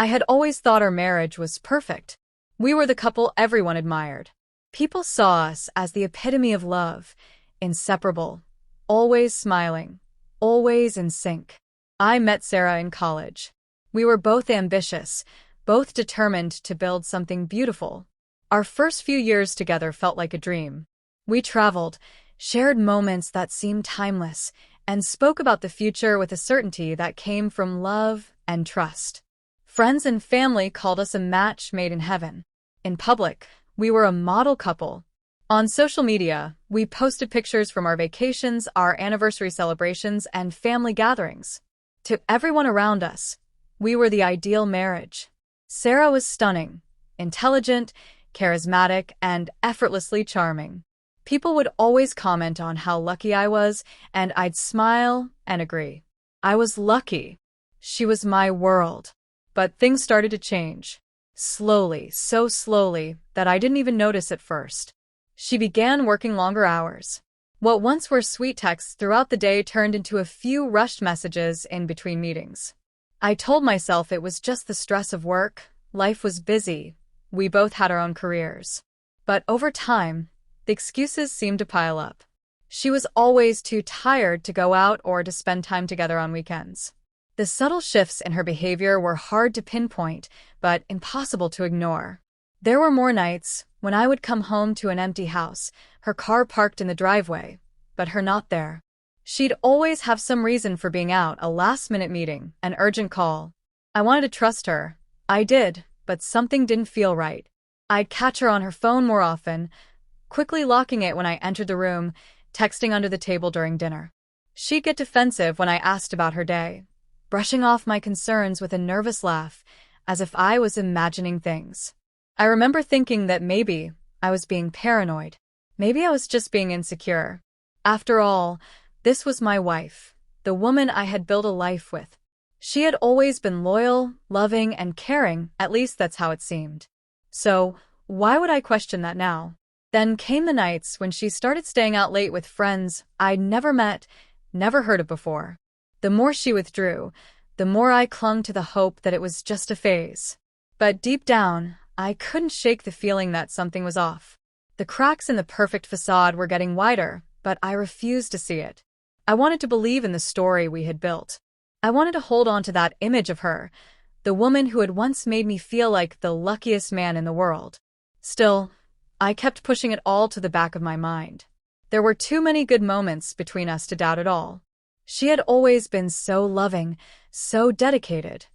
I had always thought our marriage was perfect. We were the couple everyone admired. People saw us as the epitome of love, inseparable, always smiling, always in sync. I met Sarah in college. We were both ambitious, both determined to build something beautiful. Our first few years together felt like a dream. We traveled, shared moments that seemed timeless, and spoke about the future with a certainty that came from love and trust. Friends and family called us a match made in heaven. In public, we were a model couple. On social media, we posted pictures from our vacations, our anniversary celebrations, and family gatherings. To everyone around us, we were the ideal marriage. Sarah was stunning, intelligent, charismatic, and effortlessly charming. People would always comment on how lucky I was, and I'd smile and agree. I was lucky. She was my world. But things started to change. Slowly, so slowly, that I didn't even notice at first. She began working longer hours. What once were sweet texts throughout the day turned into a few rushed messages in between meetings. I told myself it was just the stress of work. Life was busy. We both had our own careers. But over time, the excuses seemed to pile up. She was always too tired to go out or to spend time together on weekends. The subtle shifts in her behavior were hard to pinpoint, but impossible to ignore. There were more nights when I would come home to an empty house, her car parked in the driveway, but her not there. She'd always have some reason for being out, a last-minute meeting, an urgent call. I wanted to trust her. I did, but something didn't feel right. I'd catch her on her phone more often, quickly locking it when I entered the room, texting under the table during dinner. She'd get defensive when I asked about her day, brushing off my concerns with a nervous laugh, as if I was imagining things. I remember thinking that maybe I was being paranoid. Maybe I was just being insecure. After all, this was my wife, the woman I had built a life with. She had always been loyal, loving, and caring, at least that's how it seemed. So, why would I question that now? Then came the nights when she started staying out late with friends I'd never met, never heard of before. The more she withdrew, the more I clung to the hope that it was just a phase. But deep down, I couldn't shake the feeling that something was off. The cracks in the perfect facade were getting wider, but I refused to see it. I wanted to believe in the story we had built. I wanted to hold on to that image of her, the woman who had once made me feel like the luckiest man in the world. Still, I kept pushing it all to the back of my mind. There were too many good moments between us to doubt it all. She had always been so loving, so dedicated.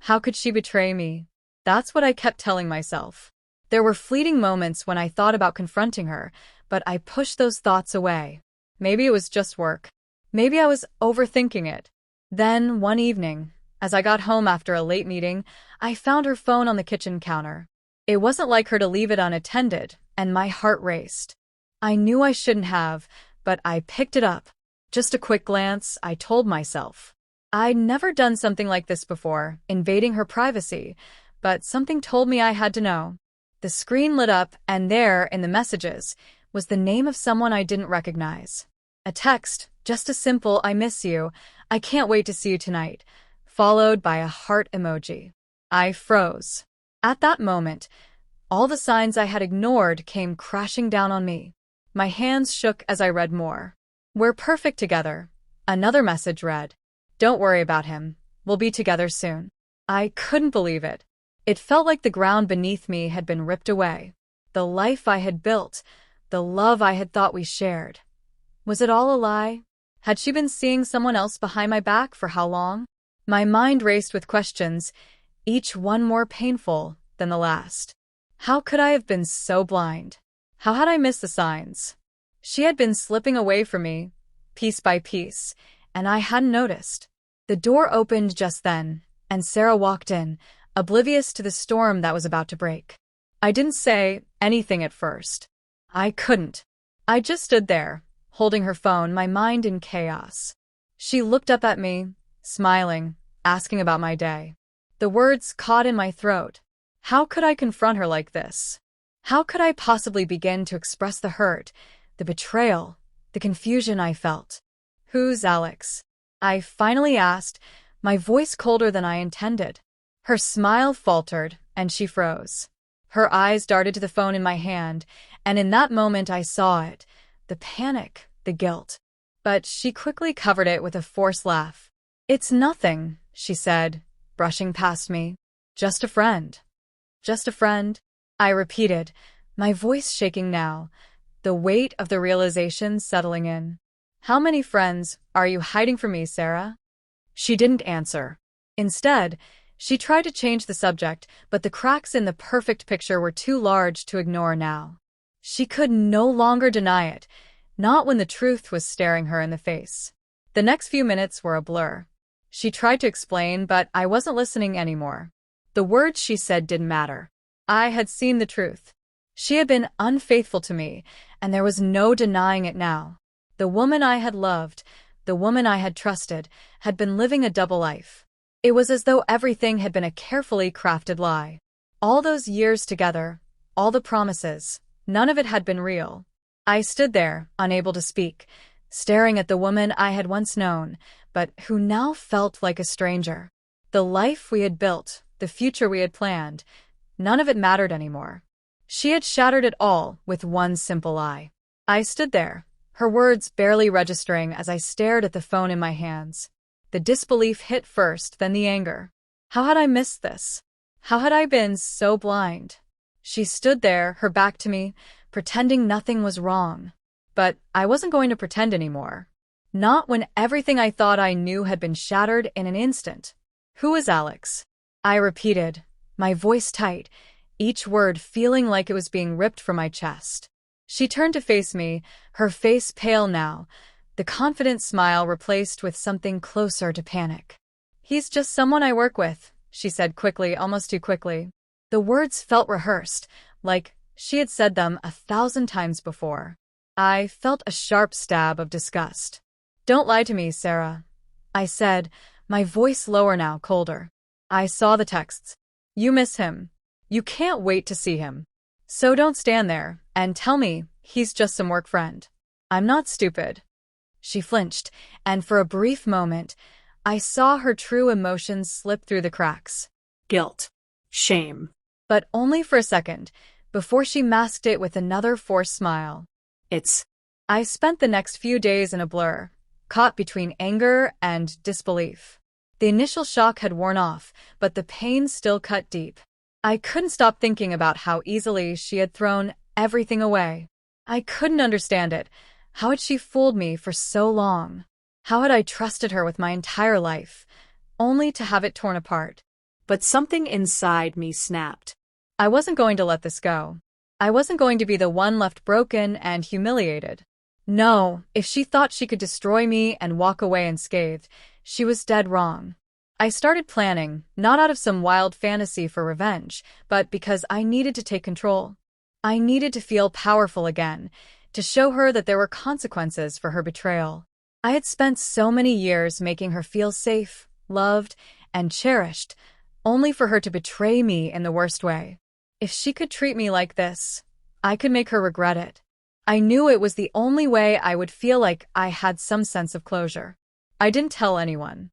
How could she betray me? That's what I kept telling myself. There were fleeting moments when I thought about confronting her, but I pushed those thoughts away. Maybe it was just work. Maybe I was overthinking it. Then, one evening, as I got home after a late meeting, I found her phone on the kitchen counter. It wasn't like her to leave it unattended, and my heart raced. I knew I shouldn't have, but I picked it up. Just a quick glance, I told myself. I'd never done something like this before, invading her privacy, but something told me I had to know. The screen lit up, and there, in the messages, was the name of someone I didn't recognize. A text, just a simple "I miss you, I can't wait to see you tonight," followed by a heart emoji. I froze. At that moment, all the signs I had ignored came crashing down on me. My hands shook as I read more. "We're perfect together." Another message read, "Don't worry about him. We'll be together soon." I couldn't believe it. It felt like the ground beneath me had been ripped away. The life I had built, the love I had thought we shared. Was it all a lie? Had she been seeing someone else behind my back for how long? My mind raced with questions, each one more painful than the last. How could I have been so blind? How had I missed the signs? She had been slipping away from me, piece by piece, and I hadn't noticed. The door opened just then, and Sarah walked in, oblivious to the storm that was about to break. I didn't say anything at first. I couldn't. I just stood there, holding her phone, my mind in chaos. She looked up at me, smiling, asking about my day. The words caught in my throat. How could I confront her like this? How could I possibly begin to express the hurt, the betrayal, the confusion I felt? "Who's Alex?" I finally asked, my voice colder than I intended. Her smile faltered, and she froze. Her eyes darted to the phone in my hand, and in that moment I saw it. The panic, the guilt. But she quickly covered it with a forced laugh. "It's nothing," she said, brushing past me. "Just a friend." "Just a friend?" I repeated, my voice shaking now, the weight of the realization settling in. "How many friends are you hiding from me, Sarah?" She didn't answer. Instead, she tried to change the subject, but the cracks in the perfect picture were too large to ignore now. She could no longer deny it, not when the truth was staring her in the face. The next few minutes were a blur. She tried to explain, but I wasn't listening anymore. The words she said didn't matter. I had seen the truth. She had been unfaithful to me, and there was no denying it now. The woman I had loved, the woman I had trusted, had been living a double life. It was as though everything had been a carefully crafted lie. All those years together, all the promises, none of it had been real. I stood there, unable to speak, staring at the woman I had once known, but who now felt like a stranger. The life we had built, the future we had planned, none of it mattered anymore. She had shattered it all with one simple lie. I stood there, her words barely registering as I stared at the phone in my hands. The disbelief hit first, then the anger. How had I missed this? How had I been so blind? She stood there, her back to me, pretending nothing was wrong. But I wasn't going to pretend anymore. Not when everything I thought I knew had been shattered in an instant. "Who is Alex?" I repeated, my voice tight, each word feeling like it was being ripped from my chest. She turned to face me, her face pale now, the confident smile replaced with something closer to panic. "He's just someone I work with," she said quickly, almost too quickly. The words felt rehearsed, like she had said them 1,000 times before. I felt a sharp stab of disgust. "Don't lie to me, Sarah," I said, my voice lower now, colder. "I saw the texts. You miss him. You can't wait to see him. So don't stand there and tell me he's just some work friend. I'm not stupid." She flinched, and for a brief moment, I saw her true emotions slip through the cracks. Guilt. Shame. But only for a second, before she masked it with another forced smile. I spent the next few days in a blur, caught between anger and disbelief. The initial shock had worn off, but the pain still cut deep. I couldn't stop thinking about how easily she had thrown everything away. I couldn't understand it. How had she fooled me for so long? How had I trusted her with my entire life, only to have it torn apart? But something inside me snapped. I wasn't going to let this go. I wasn't going to be the one left broken and humiliated. No, if she thought she could destroy me and walk away unscathed, she was dead wrong. I started planning, not out of some wild fantasy for revenge, but because I needed to take control. I needed to feel powerful again, to show her that there were consequences for her betrayal. I had spent so many years making her feel safe, loved, and cherished, only for her to betray me in the worst way. If she could treat me like this, I could make her regret it. I knew it was the only way I would feel like I had some sense of closure. I didn't tell anyone.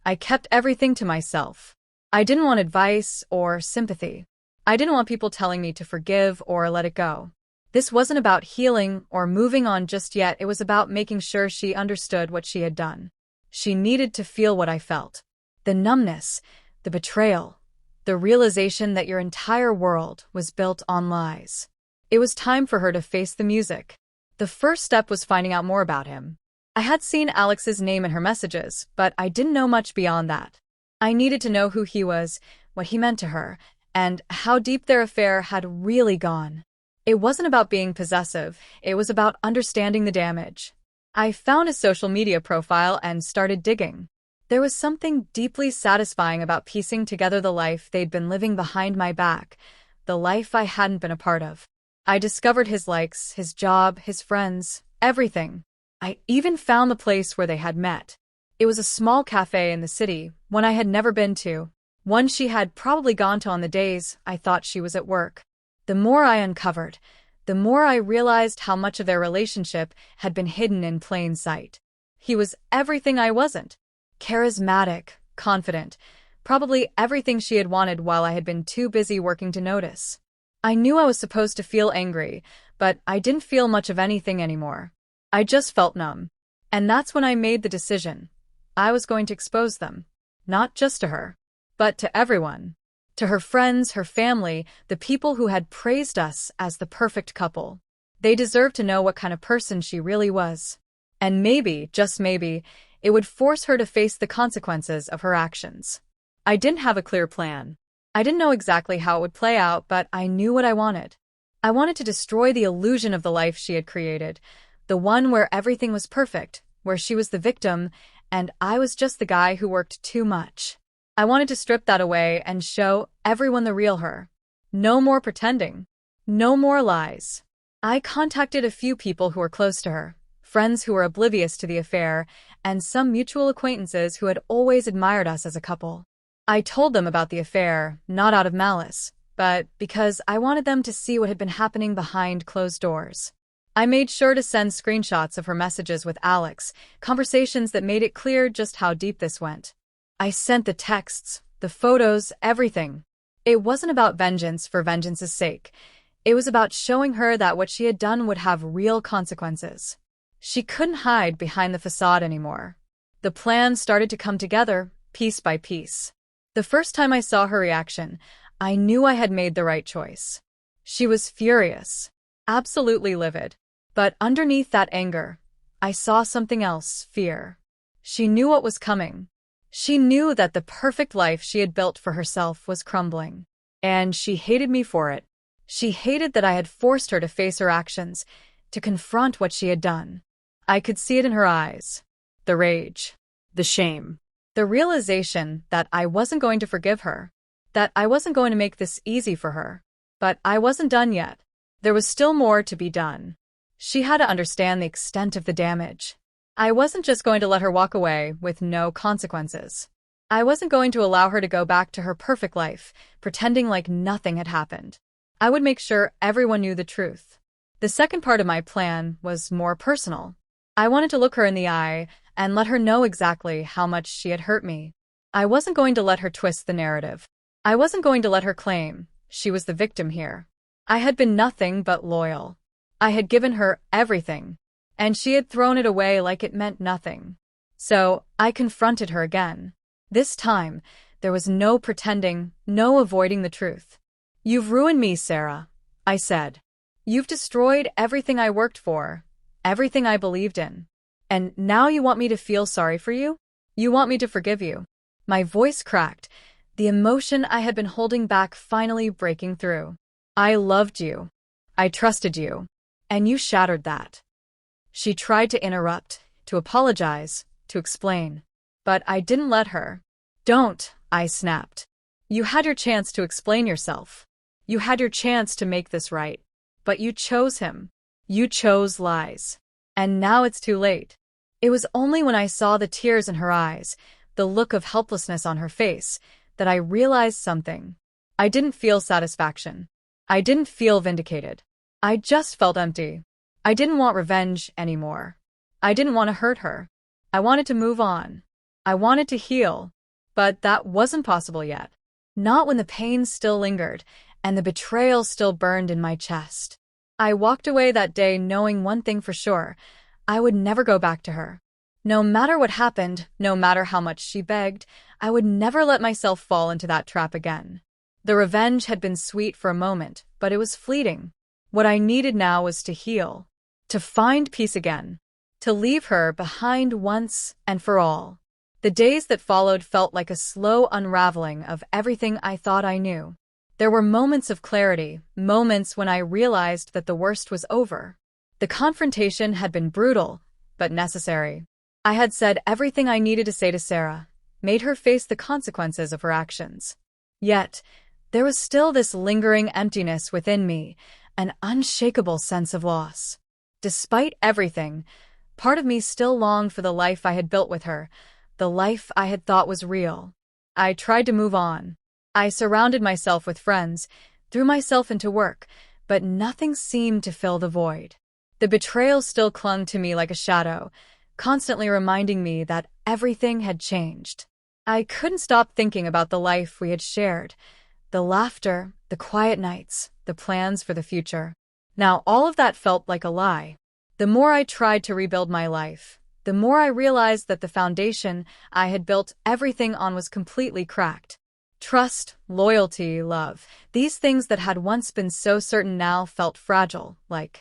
I kept everything to myself. I didn't want advice or sympathy. I didn't want people telling me to forgive or let it go. This wasn't about healing or moving on just yet. It was about making sure she understood what she had done. She needed to feel what I felt. The numbness, the betrayal, the realization that your entire world was built on lies. It was time for her to face the music. The first step was finding out more about him. I had seen Alex's name in her messages, but I didn't know much beyond that. I needed to know who he was, what he meant to her, and how deep their affair had really gone. It wasn't about being possessive, it was about understanding the damage. I found his social media profile and started digging. There was something deeply satisfying about piecing together the life they'd been living behind my back, the life I hadn't been a part of. I discovered his likes, his job, his friends, everything. I even found the place where they had met. It was a small cafe in the city, one I had never been to, one she had probably gone to on the days I thought she was at work. The more I uncovered, the more I realized how much of their relationship had been hidden in plain sight. He was everything I wasn't. Charismatic, confident, Probably everything she had wanted while I had been too busy working to notice. I knew I was supposed to feel angry, but I didn't feel much of anything anymore. I just felt numb. And that's when I made the decision. I was going to expose them. Not just to her, but to everyone. To her friends, her family, the people who had praised us as the perfect couple. They deserved to know what kind of person she really was. And maybe, just maybe, it would force her to face the consequences of her actions. I didn't have a clear plan. I didn't know exactly how it would play out, but I knew what I wanted. I wanted to destroy the illusion of the life she had created, the one where everything was perfect, where she was the victim, and I was just the guy who worked too much. I wanted to strip that away and show everyone the real her. No more pretending. No more lies. I contacted a few people who were close to her, friends who were oblivious to the affair, and some mutual acquaintances who had always admired us as a couple. I told them about the affair, not out of malice, but because I wanted them to see what had been happening behind closed doors. I made sure to send screenshots of her messages with Alex, conversations that made it clear just how deep this went. I sent the texts, the photos, everything. It wasn't about vengeance for vengeance's sake. It was about showing her that what she had done would have real consequences. She couldn't hide behind the facade anymore. The plan started to come together, piece by piece. The first time I saw her reaction, I knew I had made the right choice. She was furious, absolutely livid. But underneath that anger, I saw something else, fear. She knew what was coming. She knew that the perfect life she had built for herself was crumbling. And she hated me for it. She hated that I had forced her to face her actions, to confront what she had done. I could see it in her eyes. The rage. The shame. The realization that I wasn't going to forgive her. That I wasn't going to make this easy for her. But I wasn't done yet. There was still more to be done. She had to understand the extent of the damage. I wasn't just going to let her walk away with no consequences. I wasn't going to allow her to go back to her perfect life, pretending like nothing had happened. I would make sure everyone knew the truth. The second part of my plan was more personal. I wanted to look her in the eye and let her know exactly how much she had hurt me. I wasn't going to let her twist the narrative. I wasn't going to let her claim she was the victim here. I had been nothing but loyal. I had given her everything, and she had thrown it away like it meant nothing. So I confronted her again. This time, there was no pretending, no avoiding the truth. "You've ruined me, Sarah," I said. "You've destroyed everything I worked for, everything I believed in. And now you want me to feel sorry for you? You want me to forgive you?" My voice cracked, the emotion I had been holding back finally breaking through. "I loved you. I trusted you. And you shattered that." She tried to interrupt, to apologize, to explain. But I didn't let her. "Don't," I snapped. "You had your chance to explain yourself. You had your chance to make this right. But you chose him. You chose lies. And now it's too late." It was only when I saw the tears in her eyes, the look of helplessness on her face, that I realized something. I didn't feel satisfaction. I didn't feel vindicated. I just felt empty. I didn't want revenge anymore. I didn't want to hurt her. I wanted to move on. I wanted to heal. But that wasn't possible yet. Not when the pain still lingered, and the betrayal still burned in my chest. I walked away that day knowing one thing for sure. I would never go back to her. No matter what happened, no matter how much she begged, I would never let myself fall into that trap again. The revenge had been sweet for a moment, but it was fleeting. What I needed now was to heal, to find peace again, to leave her behind once and for all. The days that followed felt like a slow unraveling of everything I thought I knew. There were moments of clarity, moments when I realized that the worst was over. The confrontation had been brutal, but necessary. I had said everything I needed to say to Sarah, made her face the consequences of her actions. Yet, there was still this lingering emptiness within me, an unshakable sense of loss. Despite everything, part of me still longed for the life I had built with her, the life I had thought was real. I tried to move on. I surrounded myself with friends, threw myself into work, but nothing seemed to fill the void. The betrayal still clung to me like a shadow, constantly reminding me that everything had changed. I couldn't stop thinking about the life we had shared, the laughter, the quiet nights, the plans for the future. Now all of that felt like a lie. The more I tried to rebuild my life, the more I realized that the foundation I had built everything on was completely cracked. Trust, loyalty, love, these things that had once been so certain now felt fragile, like